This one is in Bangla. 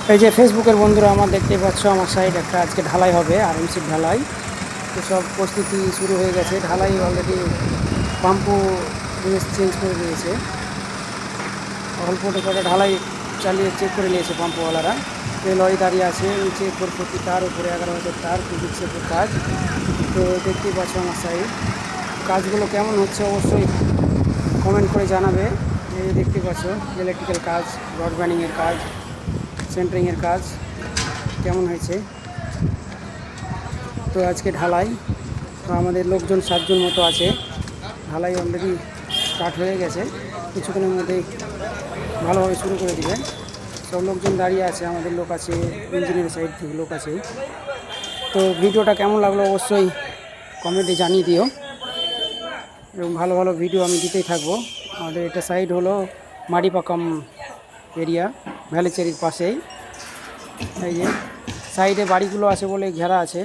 এই যে ফেসবুকের বন্ধুরা আমার দেখতে পাচ্ছ আমার সাইড একটা আজকে ঢালাই হবে আরএমসি ঢালাই। তো সব প্রস্তুতি শুরু হয়ে গেছে, ঢালাই অলরেডি পাম্পও চেঞ্জ করে দিয়েছে, অল্প করে ঢালাই চালিয়ে চেক করে নিয়েছে পাম্পওয়ালারা। এই লরি দাঁড়িয়ে আছে নিচে প্রতি তার উপরে 11,000 তার ফিজিক্সের কাজ। তো দেখতেই পাচ্ছ আমার সাইড কাজগুলো কেমন হচ্ছে অবশ্যই কমেন্ট করে জানাবে। এই দেখতে পাচ্ছ ইলেকট্রিক্যাল কাজ, রড ব্যান্ডিংয়ের কাজ, সেন্টারিংয়ের কাজ কেমন হয়েছে। তো আজকে ঢালাই, তো আমাদের লোকজন 7 জন মতো আছে। ঢালাই অলরেডি স্টার্ট হয়ে গেছে, কিছুক্ষণের মধ্যেই ভালোভাবে শুরু করে দিবে। সব লোকজন দাঁড়িয়ে আছে, আমাদের লোক আছে, ইঞ্জিনিয়ার সাইড থেকে লোক আছে। তো ভিডিওটা কেমন লাগলো অবশ্যই কমেন্টে জানিয়ে দিও, এবং ভালো ভালো ভিডিও আমি দিতেই থাকবো। আমাদের এটা সাইড হলো মাডিপাকাম এরিয়া, ভ্যালেচেরির পাশেই। এই যে সাইডে বাড়িগুলো আছে বলে ঘেরা আছে।